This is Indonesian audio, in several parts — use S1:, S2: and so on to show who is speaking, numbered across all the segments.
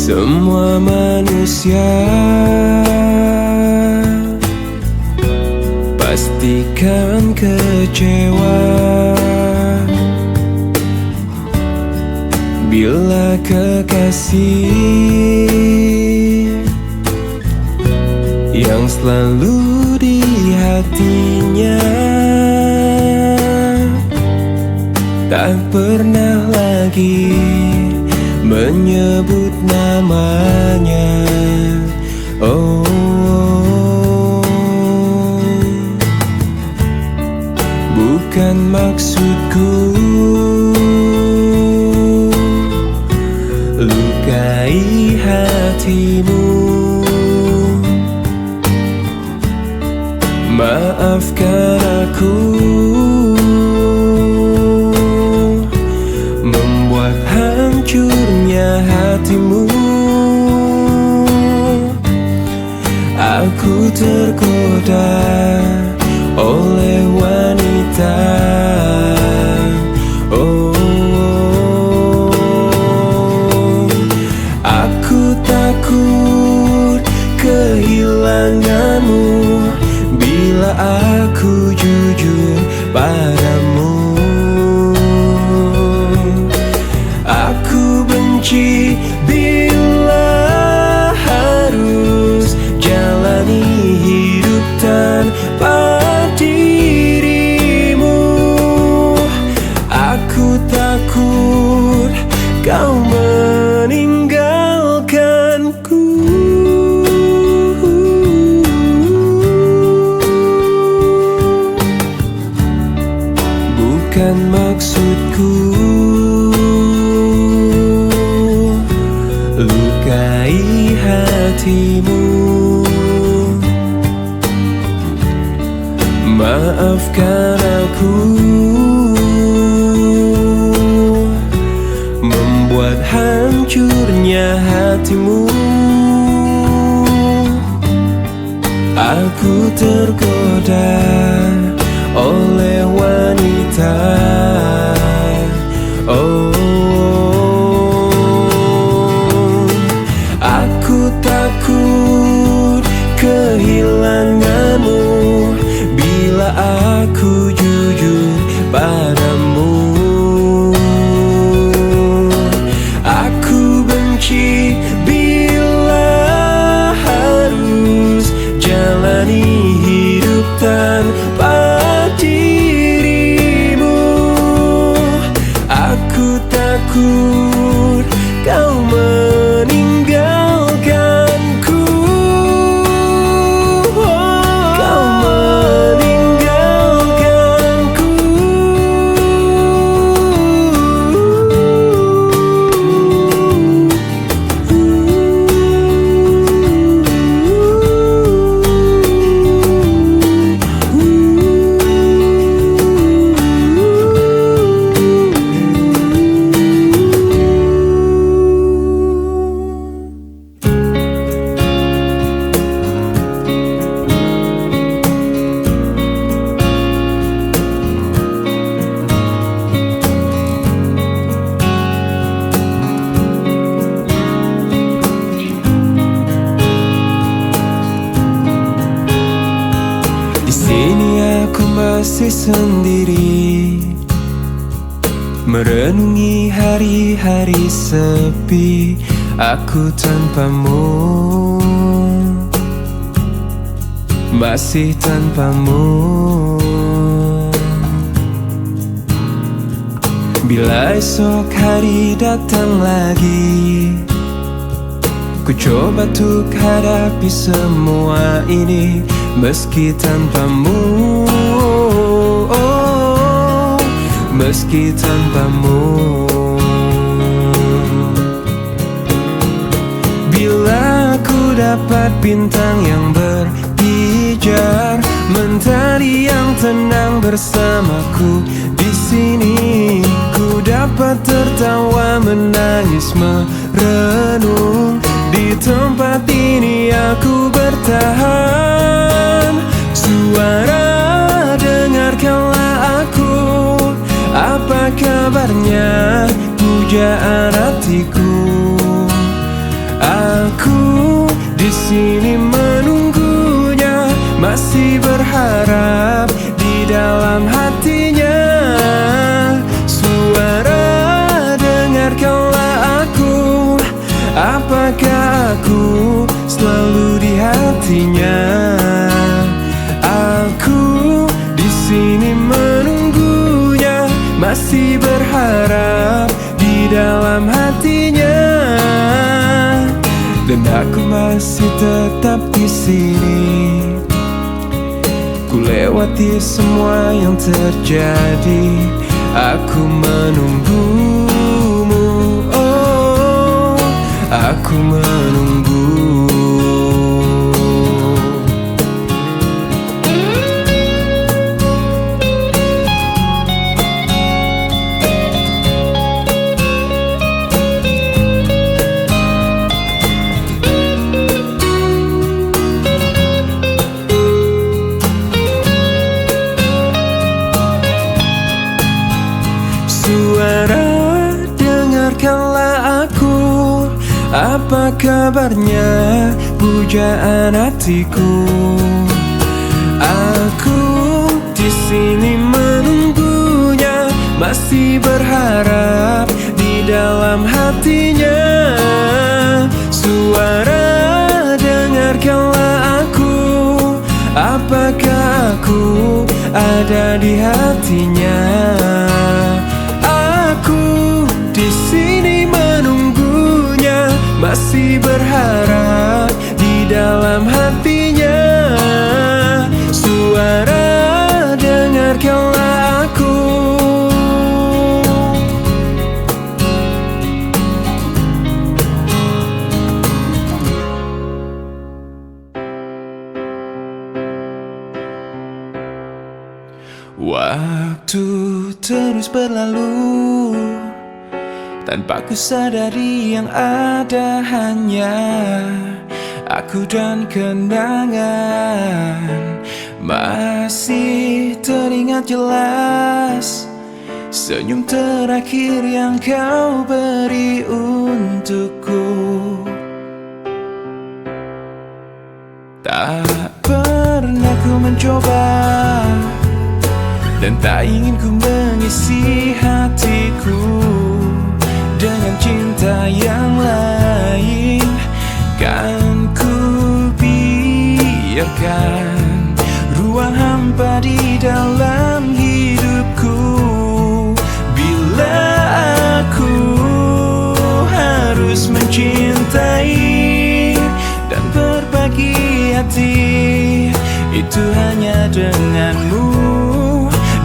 S1: Semua manusia pastikan kecewa bila kekasih yang selalu di hatinya tak pernah lagi menyebut namanya. Oh, bukan maksudku lukai hatimu. Maafkan aku membuat hancurnya hatimu. Aku tergoda oleh wanita. Oh, aku takut kehilanganmu bila aku jujur padamu. Aku benci bila harus jalani hidup tanpa dirimu. Aku takut kau meninggalkanku. Bukan maksudku lukai hatimu. Maafkan aku membuat hancurnya hatimu. Aku tergoda oleh wanita. Oh, aku takut kehilanganmu bila aku jujur padamu. Aku benci bila harus jalani hidup tanpa dirimu. Aku takut kau meninggalkanku. Kau meninggalkanku. Di sini aku masih sendiri, merenungi hari-hari sepi aku tanpamu, masih tanpamu. Bila esok hari datang lagi, ku coba untuk hadapi semua ini meski tanpamu. Oh, meski tanpamu. Bila ku dapat bintang yang berpijar, mentari yang tenang bersamaku di sini, ku dapat tertawa, menangis, merenung. Di tempat ini aku bertahan. Suara, dengarkanlah aku. Apa kabarnya pujaan hatiku? hatinya. Aku di sini menunggunya, masih berharap di dalam hatinya. Dan aku masih tetap di sini. Ku lewati semua yang terjadi, aku menunggumu. Oh, aku menunggu. Suara, dengarkanlah aku. Apa kabarnya pujaan hatiku? Aku di sini menunggunya, masih berharap di dalam hatinya. Suara, dengarkanlah aku. Apakah aku ada di hatinya? Aku di sini menunggunya, masih berharap di dalam hatinya. Suara, dengarkanlah aku. Waktu terus berlalu, tanpa ku sadari yang ada hanya aku dan kenangan. Masih teringat jelas senyum terakhir yang kau beri untukku. Tak pernah ku mencoba, dan tak ingin ku mengisi hatiku dengan cinta yang lain. Kan ku biarkan ruang hampa di dalam hidupku. Bila aku harus mencintai dan berbagi hati, itu hanya denganmu.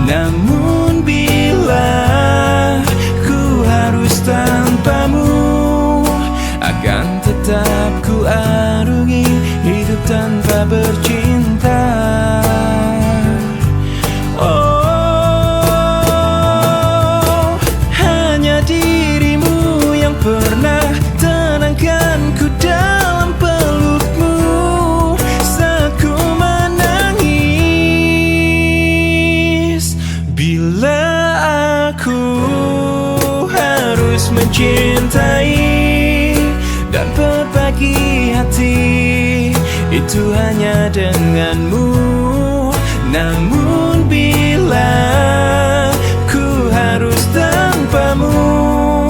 S1: Namun bila ku harus tanpamu, akan tetap ku arungi hidup tanpa bercinta. Oh, hanya dirimu yang pernah tenangkanku dalam pelukmu saat ku menangis. Bila aku harus mencintai dan berbagi hati, itu hanya denganmu. Namun bila ku harus tanpamu,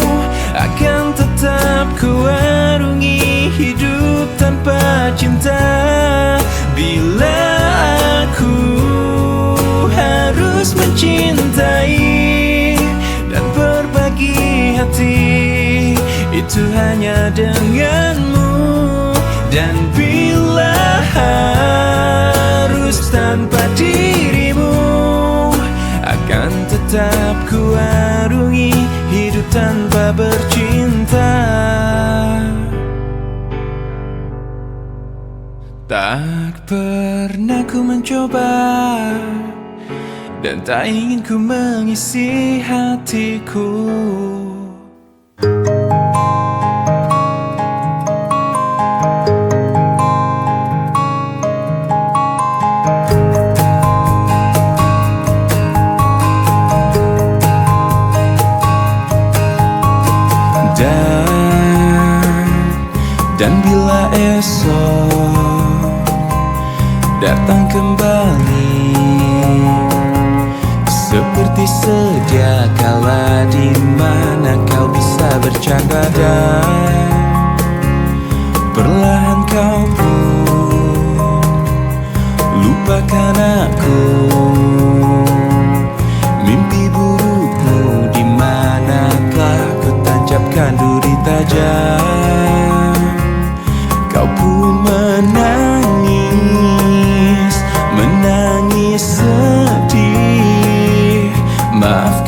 S1: akan tetap ku arungi hidup tanpa cinta. Bila aku harus mencintai dan berbagi hati, itu hanya denganmu. Dan bila harus tanpa dirimu, akan tetap ku arungi hidup tanpa bercinta. Tak pernah ku mencoba, dan tak ingin ku mengisi hatiku. Dan bila esok datang kembali seperti sedia kala, di mana kau bisa bercanda dan perlahan kau pun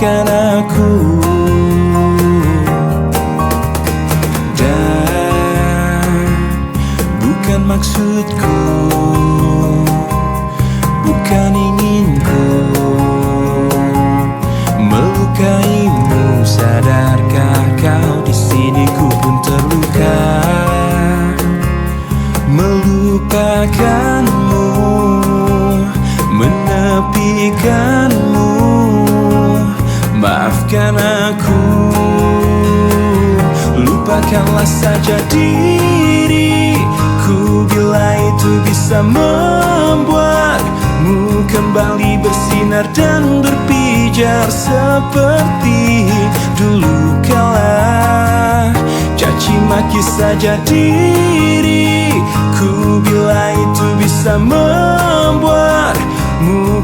S1: maafkan aku. Dan bukan maksudku, bukan inginku melukaimu. Sadarkah kau di sini ku pun terluka, melupakanmu, menepikanmu. Maafkan aku, lupakanlah saja diriku bila itu bisa membuatmu kembali bersinar dan berpijar seperti dulu kala. Caci maki saja diriku bila itu bisa membuatmu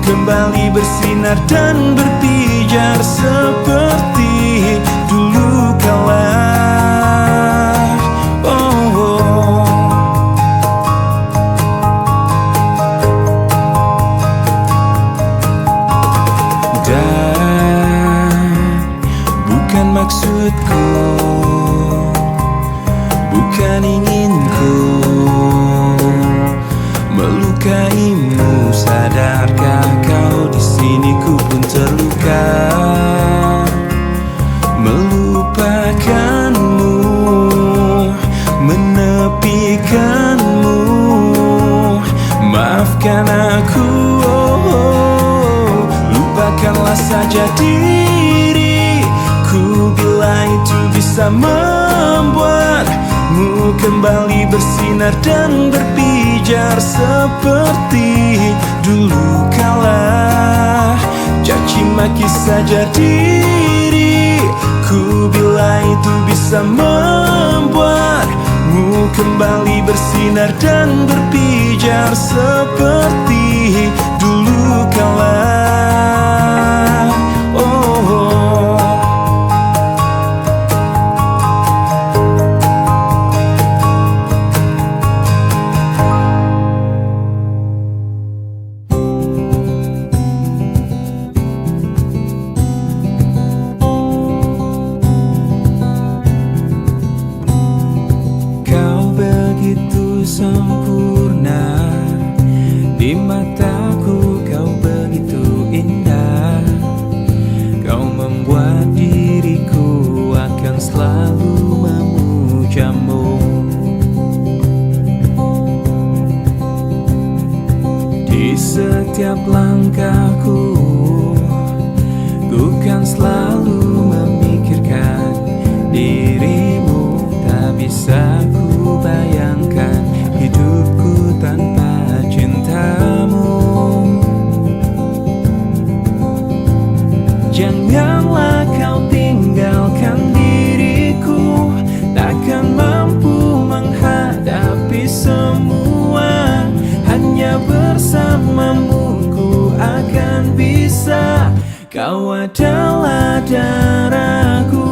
S1: kembali bersinar dan berpijar seperti dulu kala. Dan bukan maksudku, bukan inginku melukaimu. Sadarkah kau di sini ku pun terluka, melupakanmu, menepikanmu. Maafkan aku, lupakanlah saja diriku bila itu bisa membuatmu kembali bersinar dan berpijar seperti dulu kala. Caci maki saja diriku bila itu bisa membuatmu kembali bersinar dan berpijar seperti dulu kala. Sempurna di mataku, kau begitu indah. Kau membuat diriku akan selalu memujamu. Di setiap langkahku, ku kan selalu memikirkan dirimu. Tak bisa ku bayangkan hidupku tanpa cintamu. Janganlah kau tinggalkan diriku, takkan mampu menghadapi semua. Hanya bersamamu ku akan bisa. Kau adalah darahku,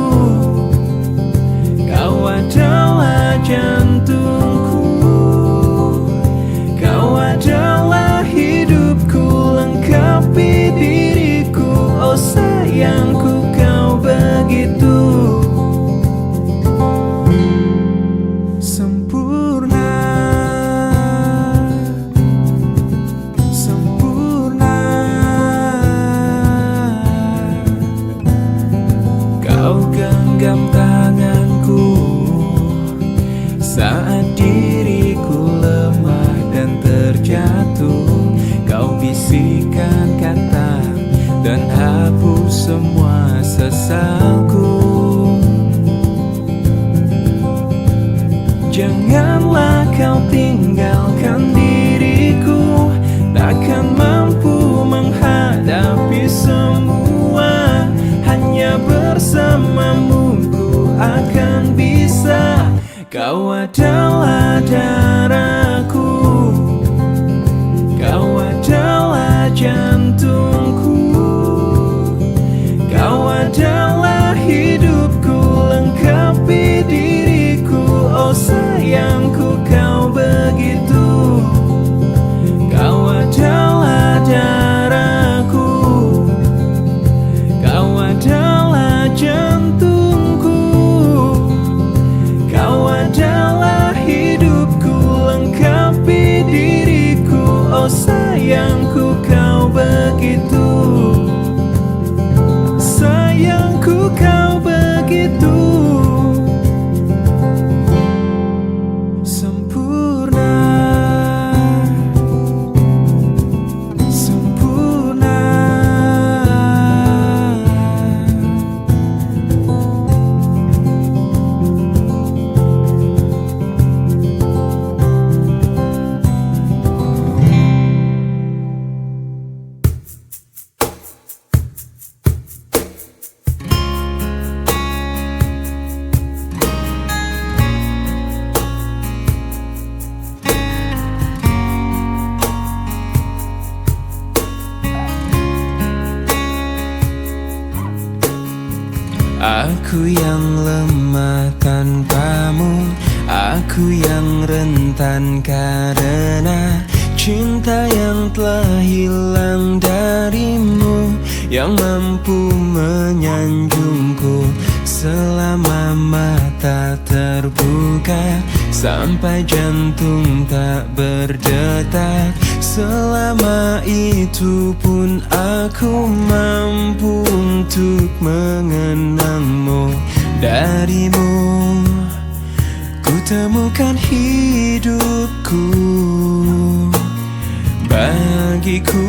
S1: kau adalah jantungku, kau adalah hidupku, lengkapi diriku. Oh sayangku, kau begitu sempurna, sempurna. Kau genggam tanganku saat diriku lemah dan terjatuh. Kau bisikan kata dan hapus semua sesalku. Janganlah kau tinggalkan diriku, takkan mampu menghadapi semua. Hanya bersamamu ku akan bisa. Kau adalah darahku, kau adalah jantungku, kau adalah hidupku, lengkapi diriku. Oh sayangku, kau begitu. Kau adalah darahku, kau adalah Aku yang lemah tanpamu, aku yang rentan karena cinta yang telah hilang darimu, yang mampu menyanjungku selama mata terbuka, sampai jantung tak berdetak. Selama itu pun aku mampu untuk mengenangmu. Darimu ku temukan hidupku. Bagiku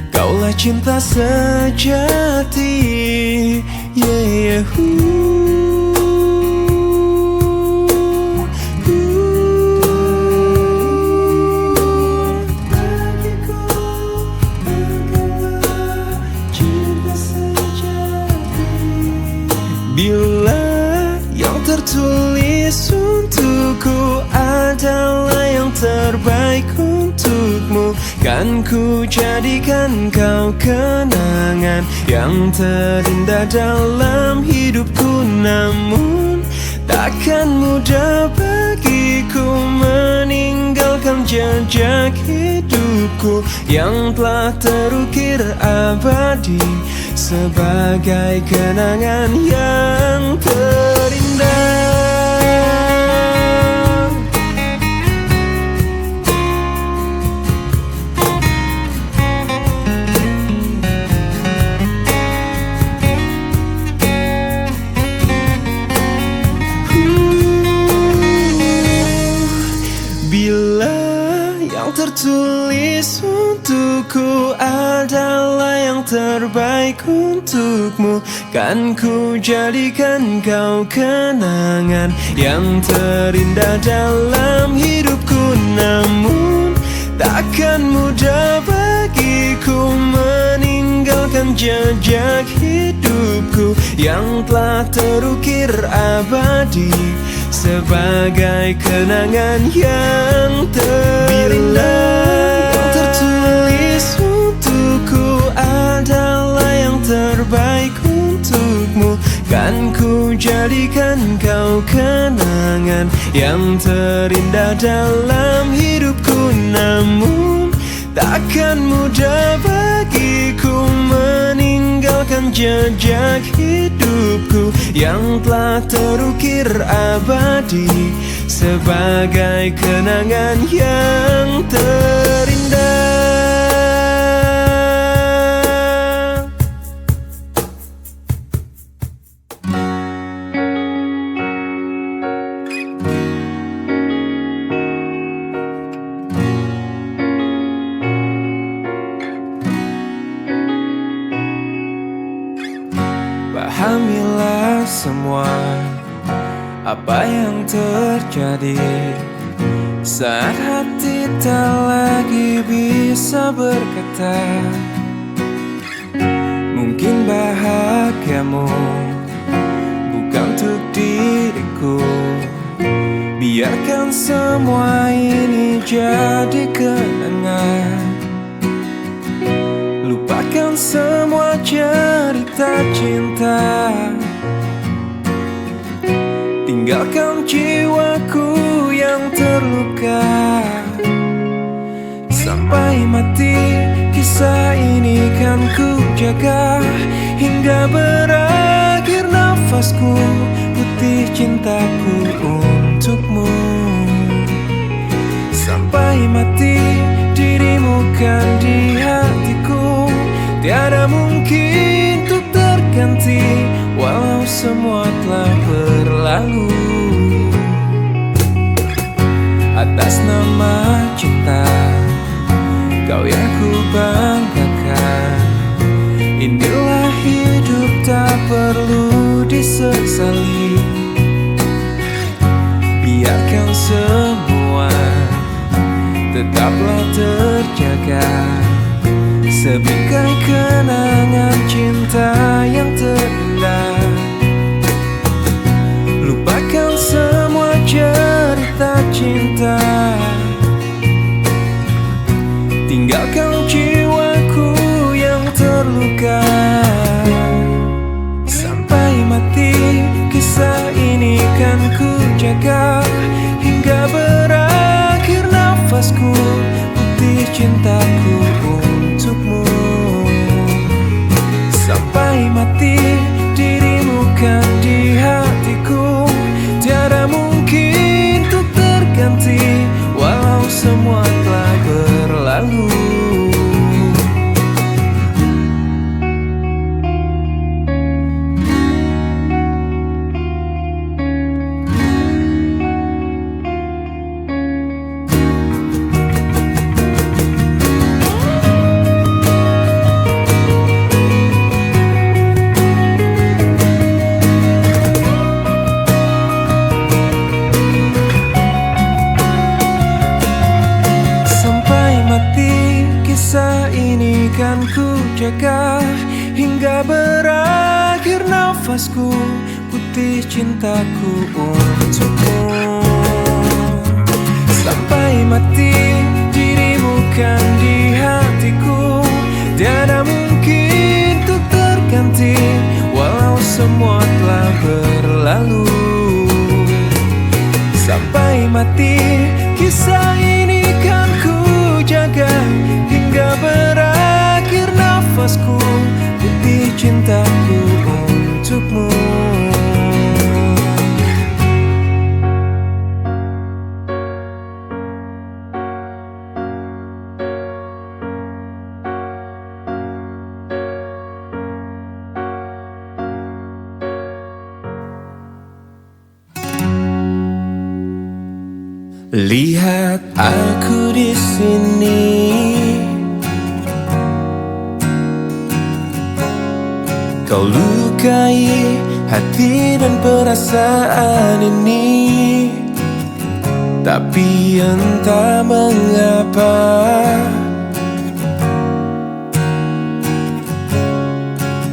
S1: kaulah cinta sejati. Yeah, bila yang tertulis untukku adalah yang terbaik untukmu, kan ku jadikan kau kenangan yang terindah dalam hidupku. Namun takkan mudah bagiku meninggalkan jejak hidupku yang telah terukir abadi sebagai kenangan yang terindah. Bila yang tertulis untukku adalah yang terbaik untukmu, kan ku jadikan kau kenangan yang terindah dalam hidupku. Namun takkan mudah bagiku meninggalkan jejak hidupku yang telah terukir abadi sebagai kenangan yang terindah. Yang tertulis untukku adalah yang terbaik untukmu, kan ku jadikan kau kenangan yang terindah dalam hidupku. Namun takkan mudah bagiku meninggalkan jejak hidupku yang telah terukir abadi sebagai kenangan yang terindah. Pahamilah semua apa yang terjadi saat hati tak lagi bisa berkata. Mungkin bahagiamu bukan untuk diriku. Biarkan semua ini jadi kenangan. Lupakan semua cerita cinta, tinggalkan jiwaku yang terluka. Sampai mati kisah ini kan ku jaga, hingga berakhir nafasku putih cintaku untukmu. Sampai mati dirimu kan di hatiku, tiada mungkin untuk terganti walau semua telah berlalu. Atas nama cinta kau yang ku banggakan, inilah hidup tak perlu disesali. Biarkan semua tetaplah terjaga sebagai kenangan cinta yang terindah. Lupakan semua cerita cinta, tinggalkan jiwa hingga berakhir nafasku, putih cintaku untukmu. Sampai mati dirimu kan di hatiku, tiada mungkin untuk terganti, walau semua telah berlalu. Sampai mati kisah ini kan ku jaga, hingga berakhir nafasku, putih cintaku untukmu. Lihat aku di sini, kau lukai hati dan perasaan ini. Tapi entah mengapa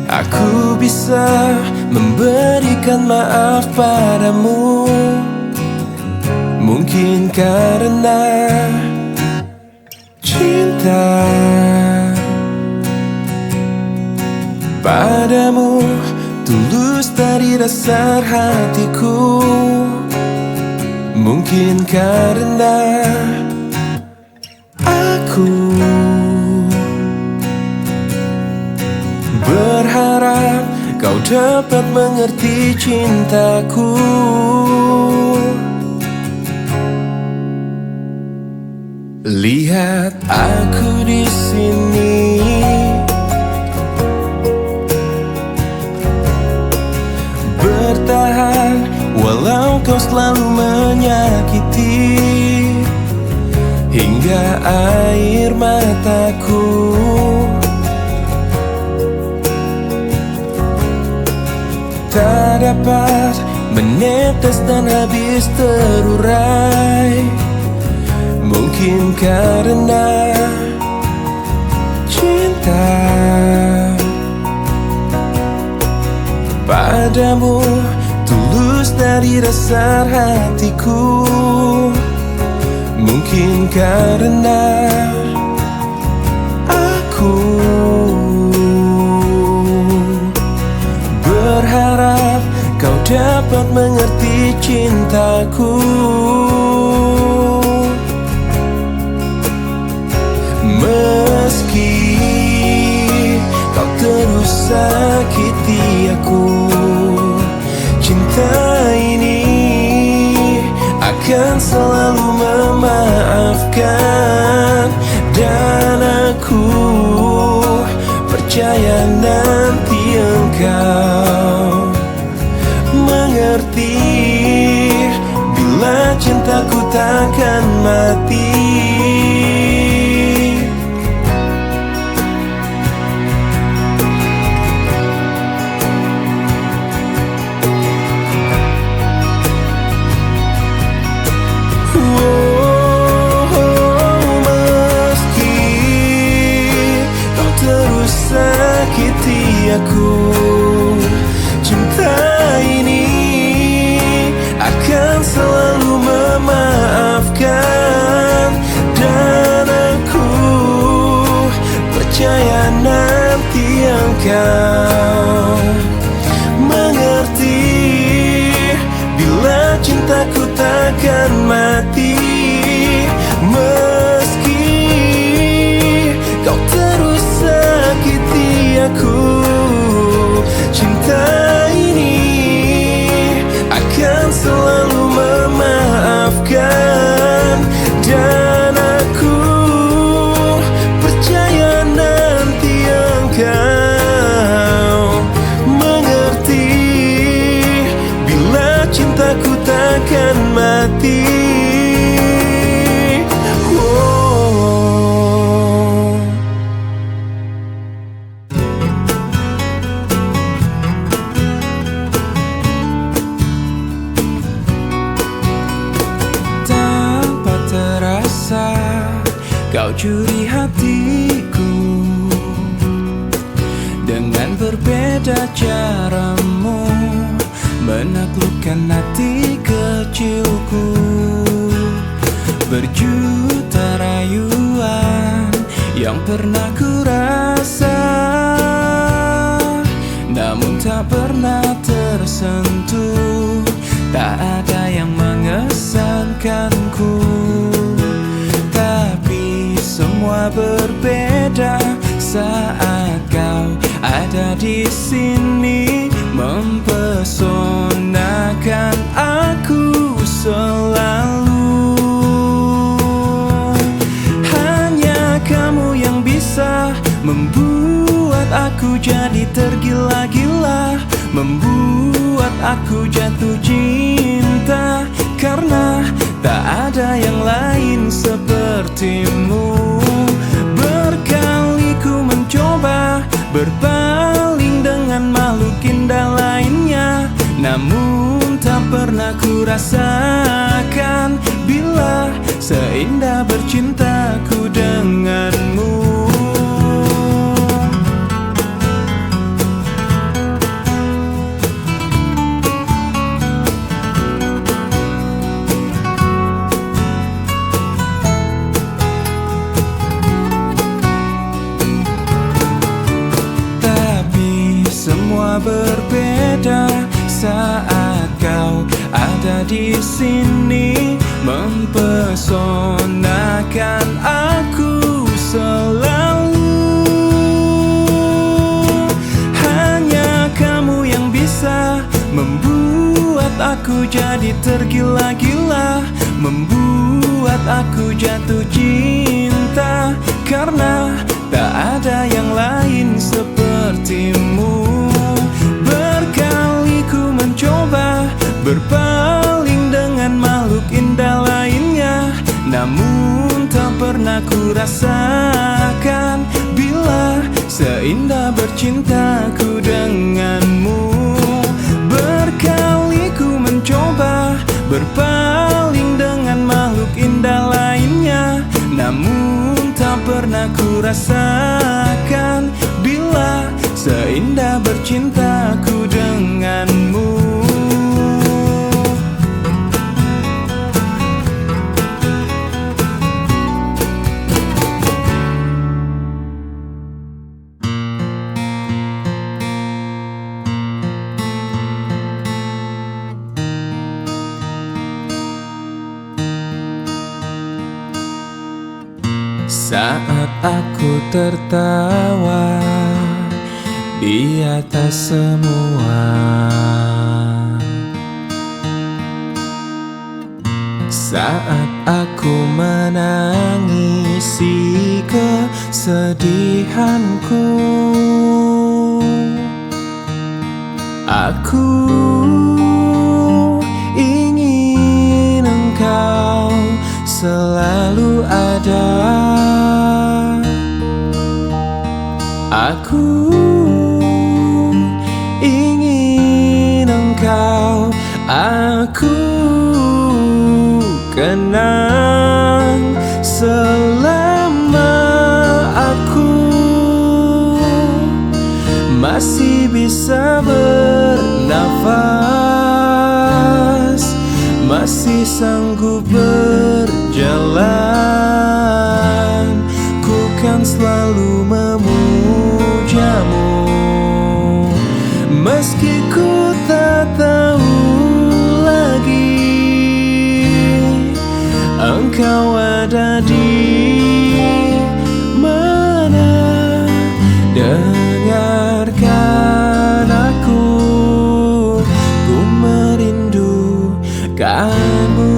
S1: aku bisa memberikan maaf padamu. Mungkin karena cinta padamu tulus dari dasar hatiku. Mungkin karena aku berharap kau dapat mengerti cintaku. Lihat aku di sini, bertahan walau kau selalu menyakiti, hingga air mataku tak dapat menetes dan habis terurai. Mungkin karena cinta padamu tulus dari dasar hatiku. Mungkin karena aku berharap kau dapat mengerti cintaku. Meski kau terus sakiti aku, cinta ini akan selalu memaafkan. Dan aku percaya nanti engkau mengerti, bila cintaku takkan mati. Sakiti aku, cinta ini akan selalu memaafkan. Dan aku percaya nanti engkau mengerti, bila cintaku takkan mati. Meski kau terus sakiti aku, cinta ini akan selalu memaafkan. Dan aku percaya nanti engkau mengerti, bila cintaku takkan mati. Kau curi hatiku, berbeda caramu menaklukkan hati kecilku. Berjuta rayuan yang pernah ku rasa, namun tak pernah tersentuh. Tak ada yang mengesankanku, tapi semua berbeda saat kau ada di sini, mempesonakan aku selalu. Hanya kamu yang bisa membuat aku jadi tergila-gila, membuat aku jatuh cinta, karena tak ada yang lain sepertimu. Berkali ku mencoba berpaling dengan makhluk indah lainnya, namun tak pernah ku rasakan bila seindah bercintaku denganmu. Semua berbeda saat kau ada di sini, mempesonakan aku selalu. Hanya kamu yang bisa membuat aku jadi tergila-gila, membuat aku jatuh cinta, karena tak ada yang lain sepertimu. Berkali ku mencoba berpaling dengan makhluk indah lainnya, namun tak pernah ku rasakan bila seindah bercintaku denganmu. Berkali ku mencoba berpaling dengan makhluk indah lainnya, namun tak pernah ku rasakan bila seindah bercintaku denganmu. Saat aku tertawa di atas semua, saat aku menangisi kesedihanku, aku ingin engkau selalu ada. Aku ingin engkau aku kenang selama aku masih bisa bernafas, masih sanggup berjalan. Ku kan selalu memujamu, meski ku tak tahu lagi engkau ada di mana. Dengarkan aku, ku merindukanmu.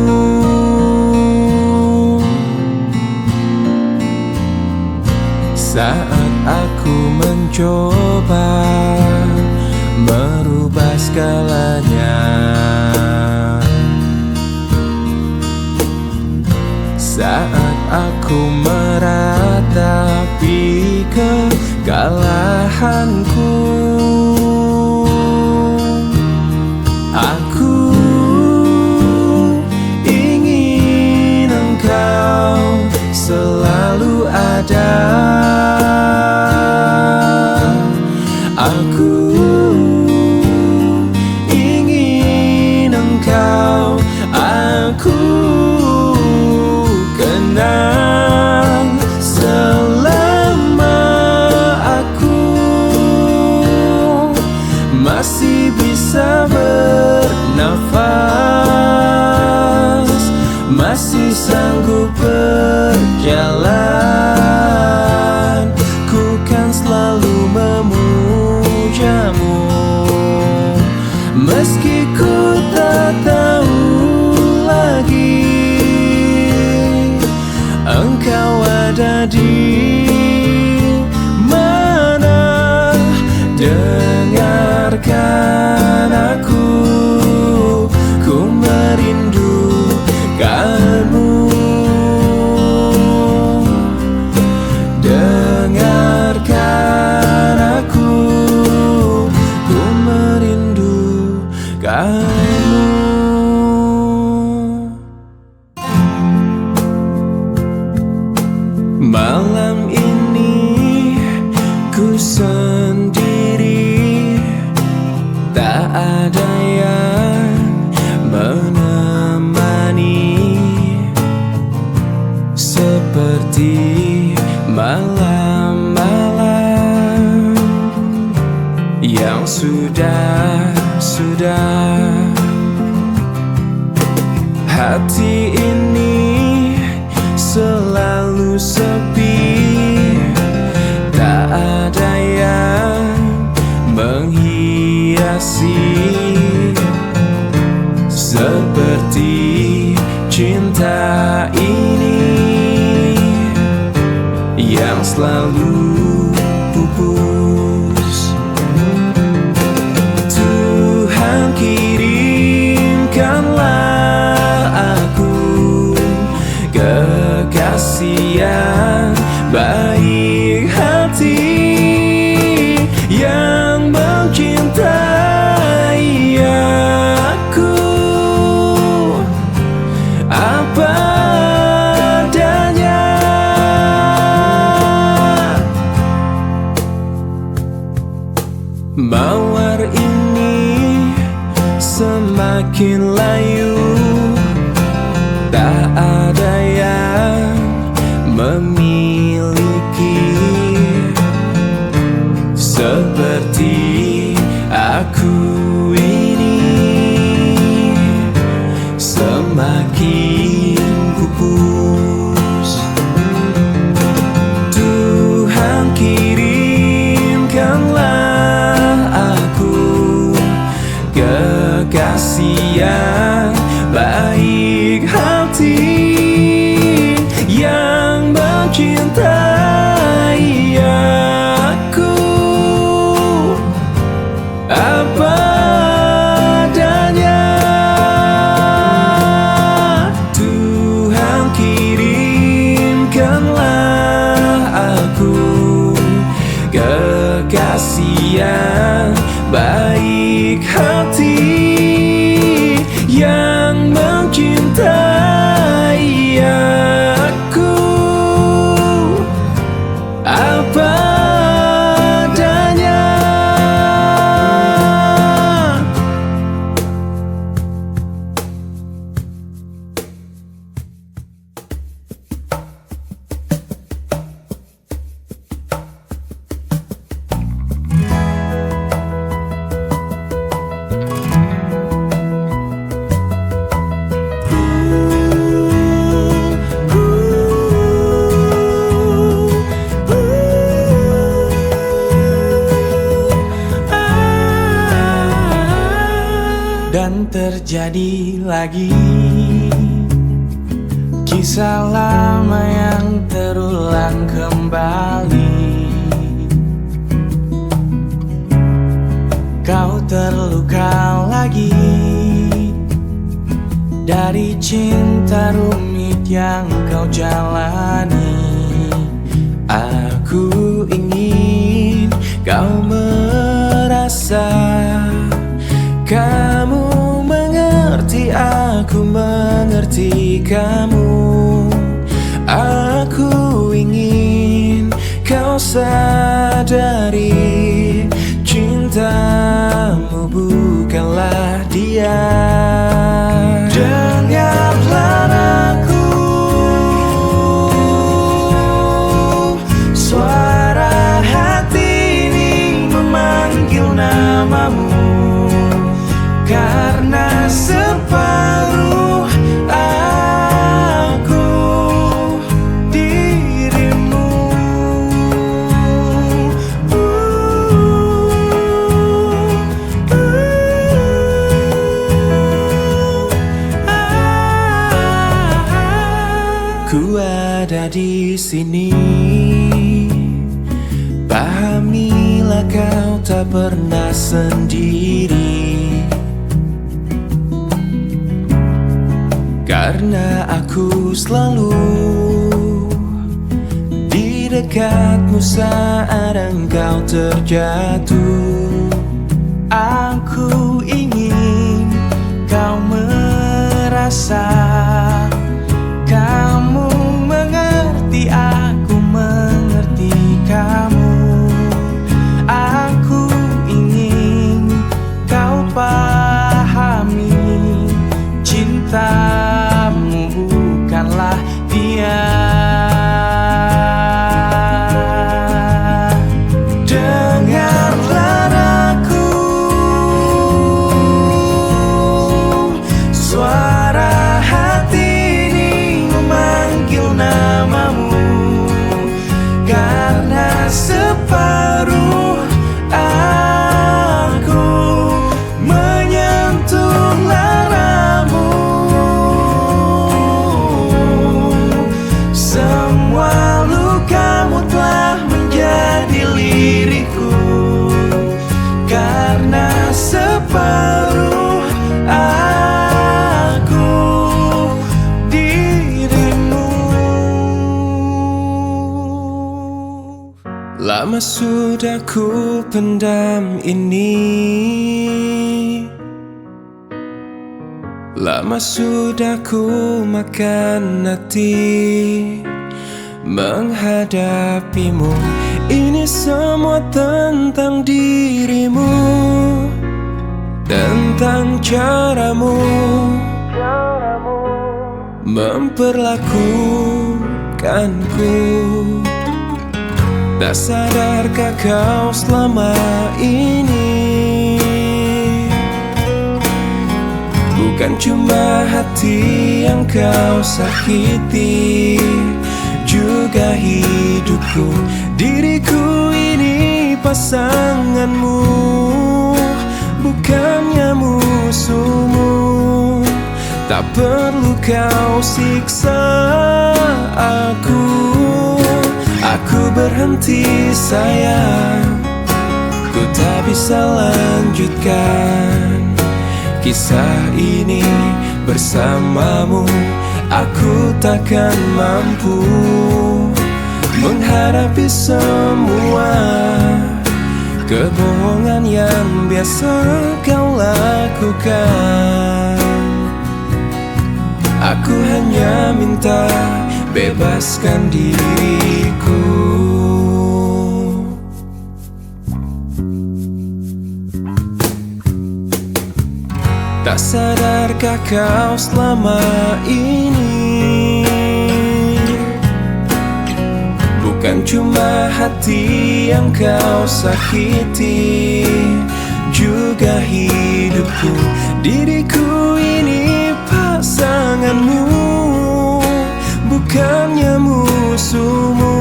S1: Saat aku mencoba merubah segalanya, saat aku meratapi kekalahanku, aku ingin engkau selalu ada. Aku ingin engkau aku kenang selama aku masih bisa bernafas, masih sanggup berjalan. Ku kan selalu memujamu, meski ku tak tahu lagi engkau ada di mana. Dengarkan aku, ku merindukanmu. Dengarkan aku, ku merindukanmu. Malam ini ku sendiri, tak ada yang menemani. Seperti malam-malam yang sudah hati ini selalu sepi, tak ada yang menghiasi. Seperti cinta ini yang selalu pupus. Tuhan kirimkanlah aku kekasih yang baik hati, yang mencintai aku apa adanya. Mawar ini semakin layu, tak ada yang memiliki. Seperti aku ini semakin pupus. Tuhan kirimkanlah aku kekasih yang baik hati, yang mencintai aku apa adanya. Tuhan kirimkanlah aku kekasih yang baik hati, yang mencintai aku apa adanya. Dan terjadi lagi kisah lama yang terulang kembali. Kau terluka lagi dari cinta rumit yang kau jalani. Aku ingin kau merasa kamu mengerti, aku mengerti kamu. Aku ingin kau sadari cintamu bukanlah dia. Dengarlah aku, suara hati ini memanggil namamu, karena separuh aku dirimu. Ku ada di sini, pahamilah kau tak pernah sendiri, karena aku selalu di dekatmu saat engkau terjatuh. Aku ingin kau merasa kamu mengerti, aku mengerti kamu. Aku ingin kau pahami, cintamu bukanlah dia. Dengarlah aku, suara hati ini memanggil namamu, karena separuh aku menyentuh laramu. Semua lukamu telah menjadi liriku, karena separuh aku dirimu. Lama sudah ku pendam ini, lama sudah ku makan hati menghadapimu. Ini semua tentang dirimu, tentang caramu memperlakukanku. Tak sadarkah kau selama ini, bukan cuma hati yang kau sakiti, juga hidupku. Diriku ini pasanganmu, bukannya musuhmu. Tak perlu kau siksa aku. Aku berhenti sayang, ku tak bisa lanjutkan kisah ini bersamamu. Aku takkan mampu menghadapi semua kebohongan yang biasa kau lakukan. Aku hanya minta bebaskan diriku. Tak sadarkah kau selama ini, bukan cuma hati yang kau sakiti, juga hidupku. Diriku ini pasanganmu, bukannya musuhmu.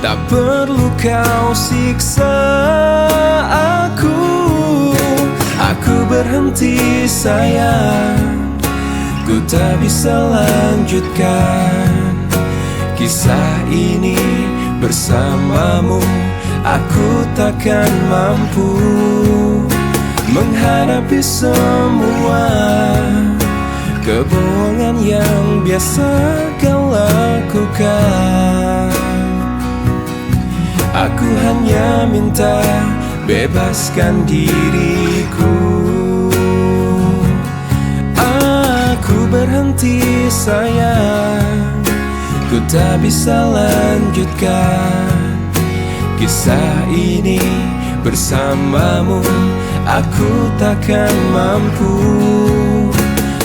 S1: Tak perlu kau siksa aku. Aku berhenti sayang, ku tak bisa lanjutkan kisah ini bersamamu. Aku takkan mampu menghadapi semua kebohongan yang biasa kau lakukan. Aku hanya minta bebaskan diriku. Aku berhenti sayang, ku tak bisa lanjutkan kisah ini Bersamamu aku takkan mampu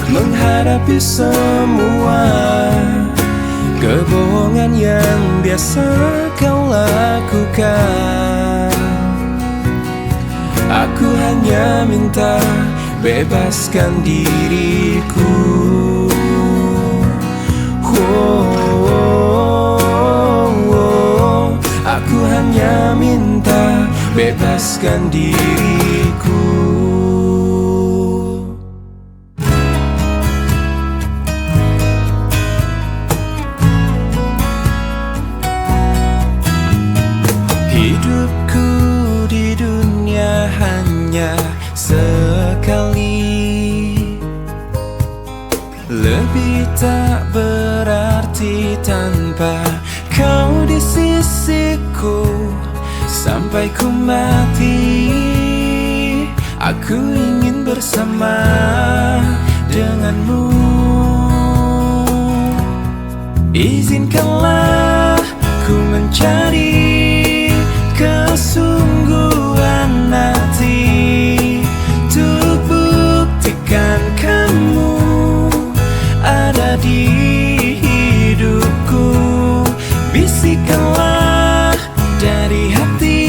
S1: menghadapi semua kebohongan yang biasa kau lakukan. Aku hanya minta bebaskan diriku. Aku hanya minta bebaskan diriku. Hidupku di dunia hanya sekali, lebih tak berarti tanpa kau di sisiku. Sampai ku mati, aku ingin bersama denganmu. Izinkanlah ku mencari kesungguhan hati untuk buktikan kamu ada di hidupku. Bisikanlah dari hati,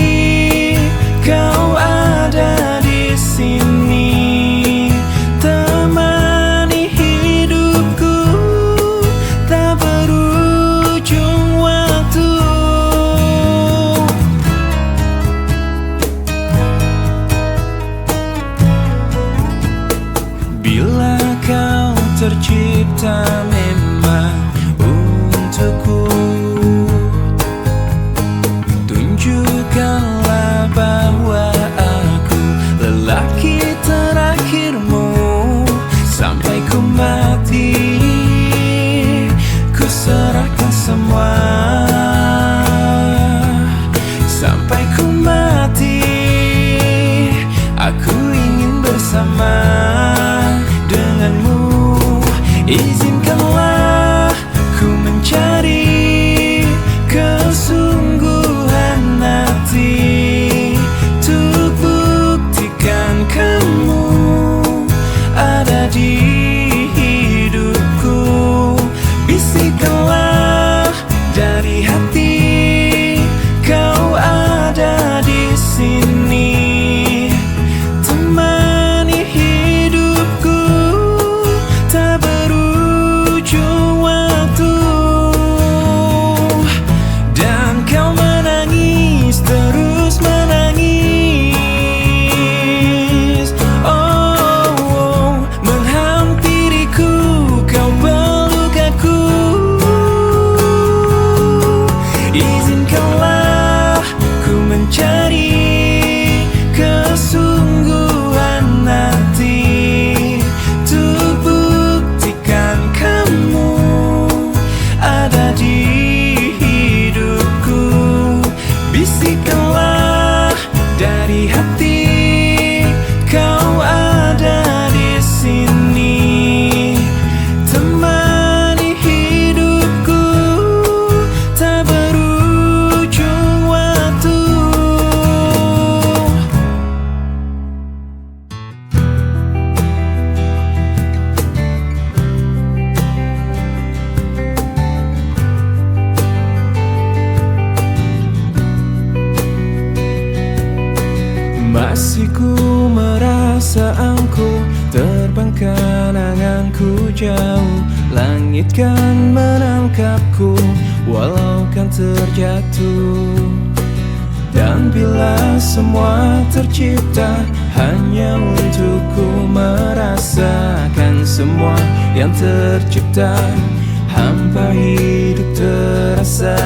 S1: kau ada di sini, temani hidupku tak berujung waktu. Bila kau tercipta memang untukku, tunjukkanlah bahwa aku lelaki terakhirmu. Sampai ku mati, ku serahkan semua. Sampai ku mati, aku ingin bersama denganmu. Izinkanlah ku mencari kesungguhan hati untuk buktikan kamu ada di hidupku. Bisikanlah dari hati, kau ada di sini, temani hidupku tak berujung waktu. Dan kau menangis, terus menangis. Oh, menghampiriku, kau peluk aku. Izinkanlah ku mencari kesungguhan hati untuk buktikan kamu ada di hidupku. Bisikanlah dari hati, kau ada di sini, temani hidupku tak berujung waktu. Masih ku merasa angkuh, terbangkan anganku jauh. Langit kan menangkapku, walau kan terjatuh. Dan bila semua tercipta hanya untukku merasakan semua yang tercipta, hampa hidup terasa.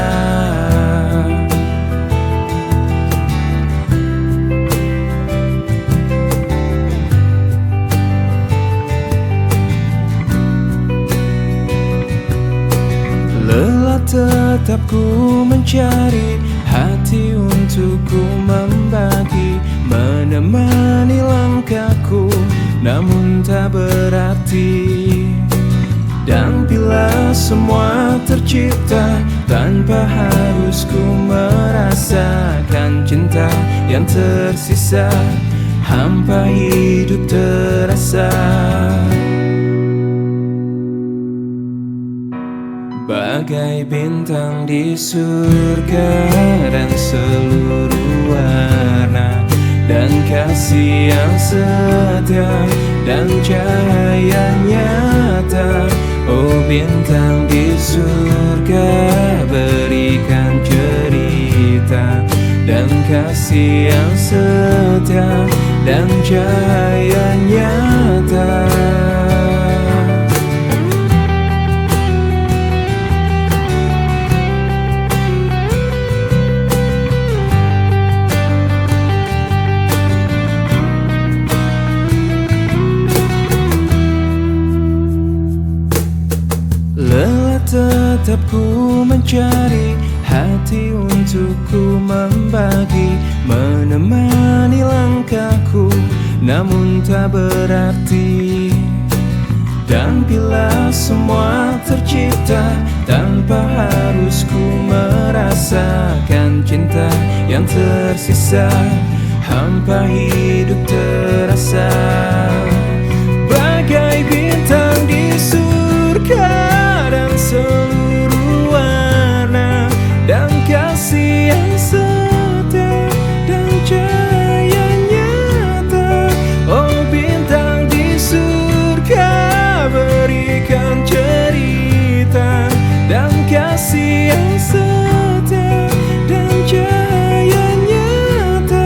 S1: Lelah tetap ku mencari hati untuk ku membagi, menemani langkahku, namun tak berarti Dan bila semua tercipta tanpa harus ku merasakan cinta yang tersisa, hampa hidup terasa. Bagai bintang di surga dan seluruh warna dan kasih yang setia dan cahaya nyata. Oh bintang di surga, berikan cerita dan kasih yang setia dan cahaya nyata. Lelah tetap ku mencari hati untuk ku membagi, menemani langkahku namun tak berarti. Dan bila semua tercipta tanpa harus ku merasakan cinta yang tersisa, hampa hidup terasa. Bagai bintang di surga dan seluruh warna dan kasih yang setia dan cahaya nyata. Oh bintang di surga, berikan cerita dan kasih yang setia dan cahaya nyata.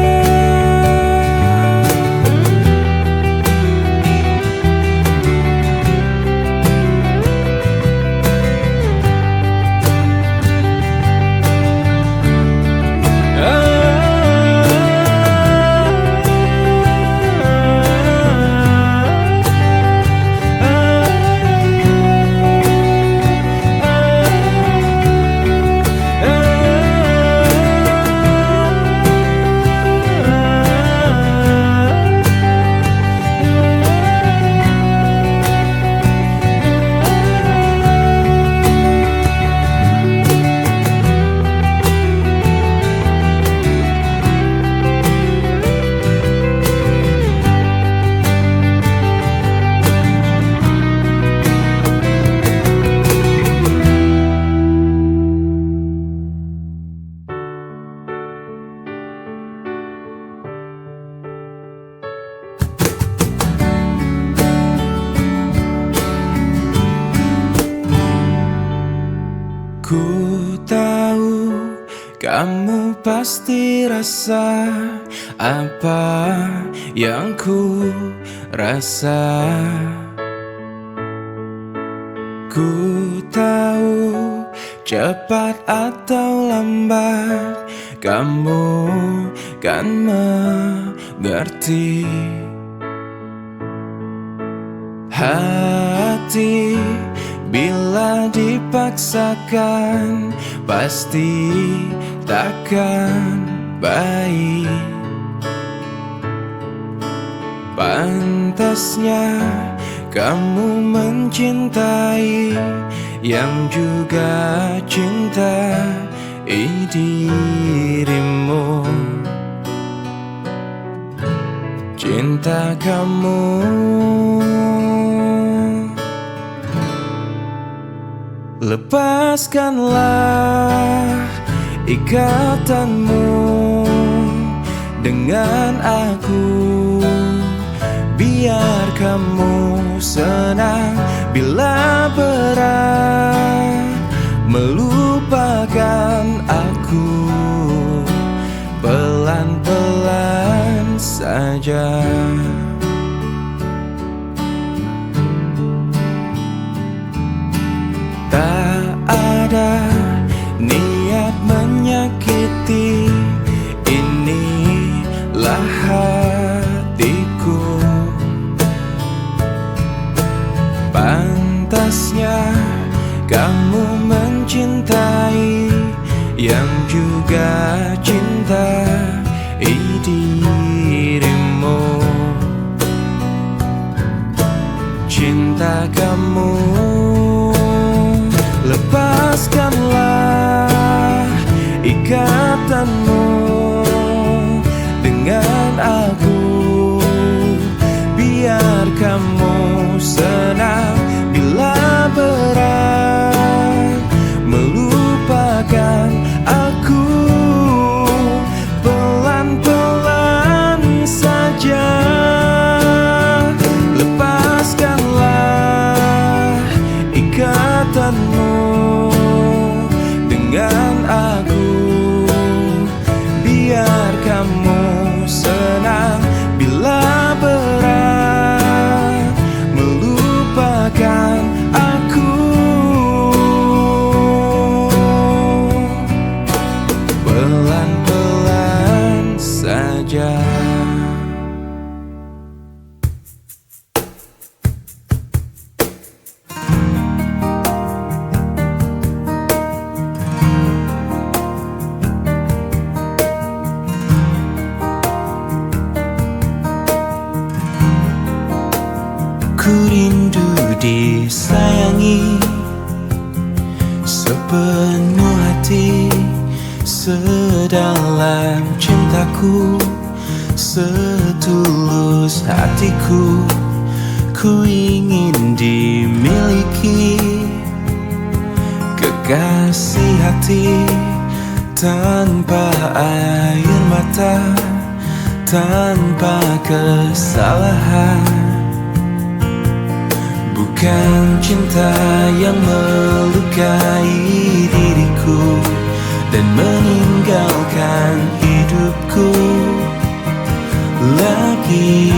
S1: Ku tahu kamu pasti rasa apa yang ku rasa. Ku tahu cepat atau lambat kamu kan mengerti. Hati bila dipaksakan pasti takkan baik. Pantasnya kamu mencintai yang juga cintai dirimu. Cinta kamu lepaskanlah ikatanmu dengan aku, biar kamu senang bila berat melupakan aku. Pelan-pelan saja. Tak ada niat menyakiti, inilah hatiku. Pantasnya kamu mencintai yang juga cintai dirimu. Cinta kamu Ku rindu disayangi sepenuh hati, sedalam cintaku, setulus hatiku. Ku ingin dimiliki kekasih hati, tanpa air mata, tanpa kesalahan. Bukan cinta yang melukai diriku dan meninggalkan hidupku lagi.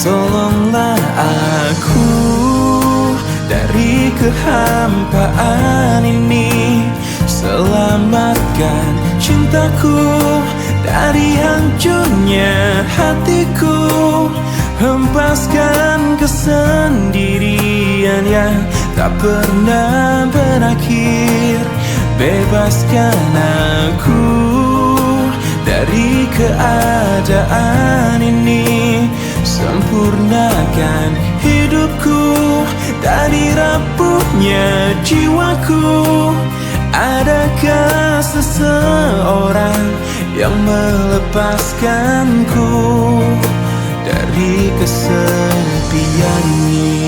S1: Tolonglah aku dari kehampaan ini, selamatkan cintaku dari hancurnya hatiku. Hempaskan kesendirian yang tak pernah berakhir. Bebaskan aku dari keadaan ini, sempurnakan hidupku dari rapuhnya jiwaku. Adakah seseorang yang melepaskanku dari kesepian ini?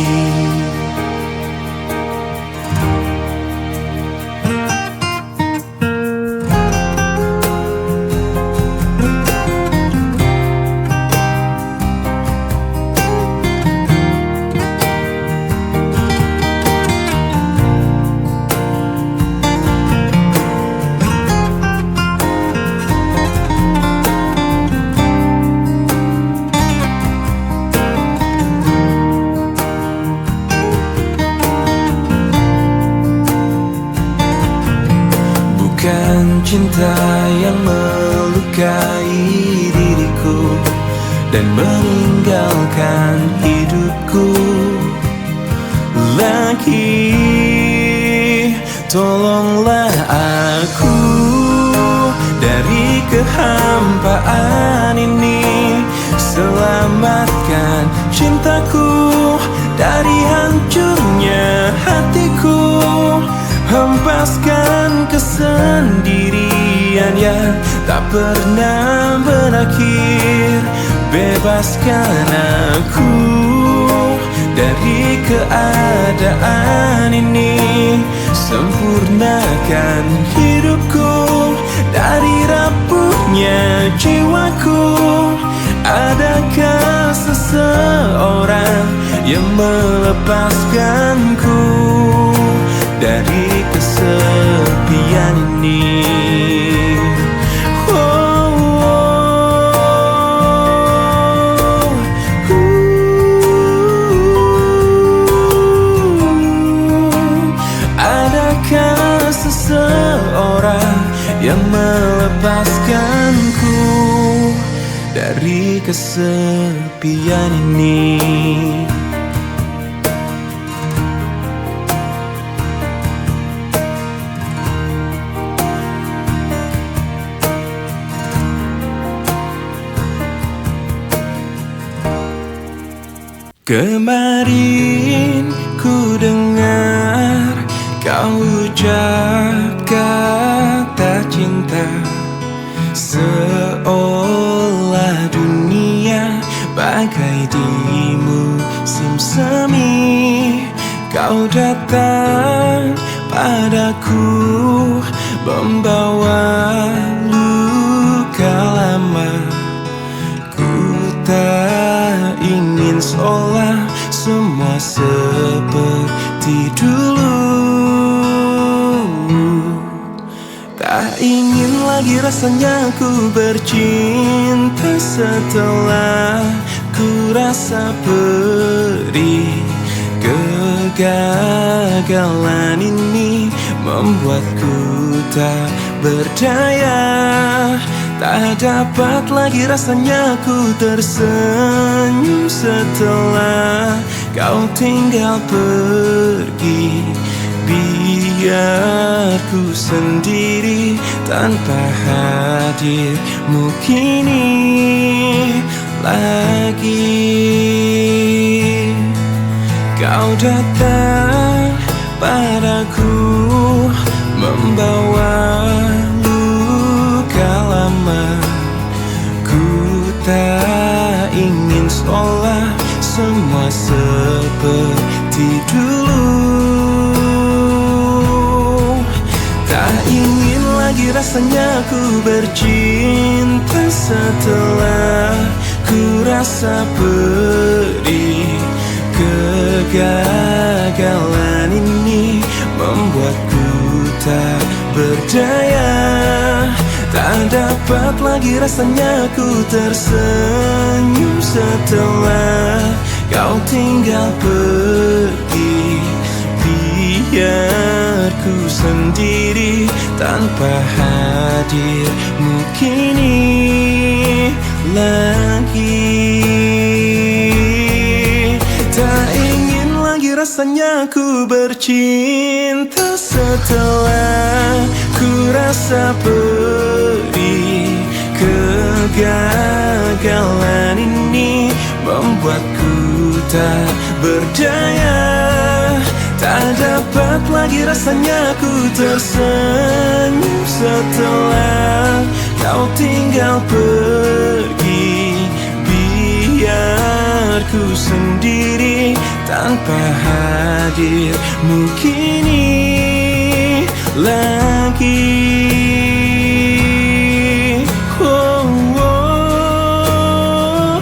S1: Bukan cinta yang melukai diriku dan meninggalkan hidupku lagi. Tolonglah aku dari kehampaan ini, selamatkan cintaku dari hancurnya hatiku. Hempaskan kesendirian yang tak pernah berakhir. Bebaskan aku dari keadaan ini, sempurnakan hidupku dari rapuhnya jiwaku. Adakah seseorang yang melepaskanku dari kesepian ini? Adakah seseorang yang melepaskanku dari kesepian ini? Kemarin ku dengar kau ucap kata cinta, seolah dunia bagai di musim semi. Kau datang padaku membawa luka lama. Ku tak ingin seolah semua seperti dulu. Tak ingin lagi rasanya ku bercinta setelah ku rasa perih. Kegagalan ini membuatku tak berdaya. Tak dapat lagi rasanya ku tersenyum setelah kau tinggal pergi. Biar ku sendiri tanpa hadirmu kini lagi. Kau datang padaku membawa luka lama. Ku tak ingin seolah semua seperti dulu. Tak ingin lagi rasanya ku bercinta setelah ku rasa pedih. Kegagalan ini membuatku tak berdaya. Tak dapat lagi rasanya ku tersenyum setelah kau tinggal pergi. Biar ku sendiri tanpa hadirmu kini lagi. Tak ingin lagi rasanya ku bercinta setelah ku rasa pedih. Kegagalan ini membuatku tak berdaya. Tak dapat lagi rasanya ku tersenyum setelah kau tinggal pergi. Biar ku sendiri tanpa hadirmu kini lagi. Oh, oh,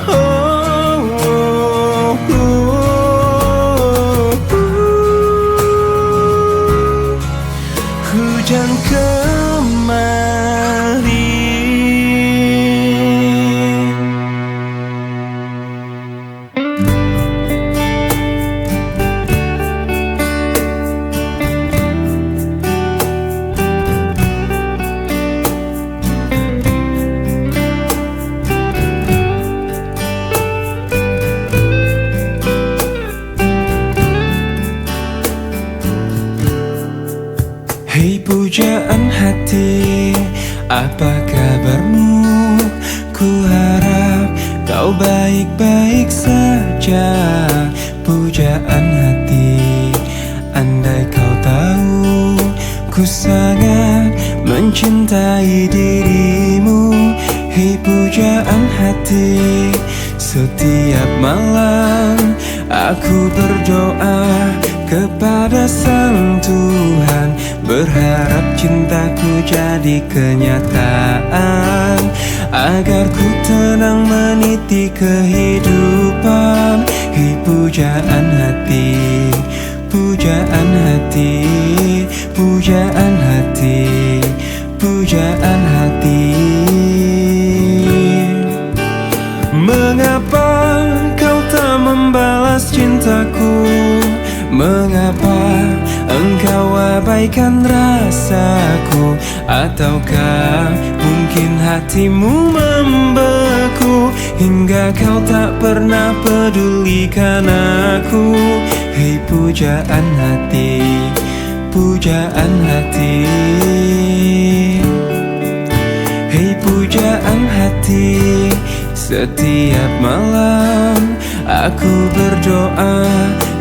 S1: oh, oh, oh. Hujan kembali. Hei pujaan hati, apa kabarmu? Ku harap kau baik-baik saja. Pujaan hati, andai kau tahu ku sangat mencintai dirimu. Hei pujaan hati, setiap malam aku berdoa kepada Sang Tuhan, berharap cintaku jadi kenyataan, agar ku tenang meniti kehidupan. Hei pujaan hati, pujaan hati, pujaan hati, pujaan hati. Mengapa kau tak membalas cintaku? Mengapa engkau abaikan rasaku? Ataukah mungkin hatimu membeku hingga kau tak pernah pedulikan aku? Hei pujaan hati, pujaan hati. Hei pujaan hati, setiap malam aku berdoa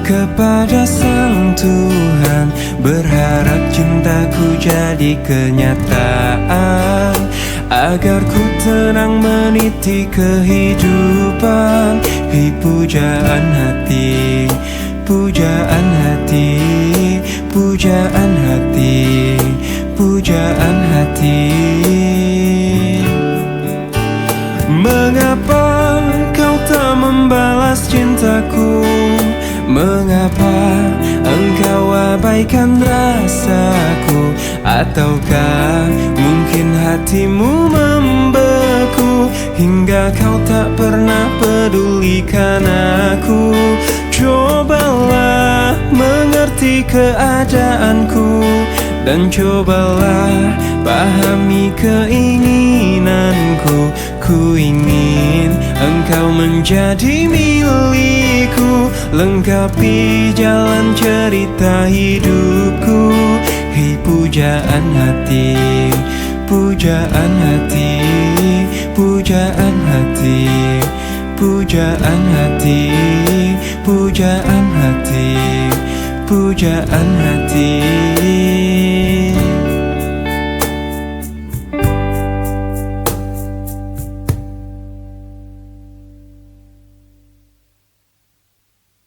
S1: kepada Sang Tuhan, berharap cintaku jadi kenyataan, agar ku tenang meniti kehidupan. Hei pujaan hati, pujaan hati, pujaan hati, pujaan hati. Mengapa kau tak membalas cintaku? Mengapa engkau abaikan rasaku? Ataukah mungkin hatimu membeku hingga kau tak pernah pedulikan aku? Cobalah mengerti keadaanku, dan cobalah pahami keinginanku. Ku ingin Engkau menjadi milikku, lengkapi jalan cerita hidupku. Hei pujaan hati, pujaan hati, pujaan hati, pujaan hati, pujaan hati, pujaan hati.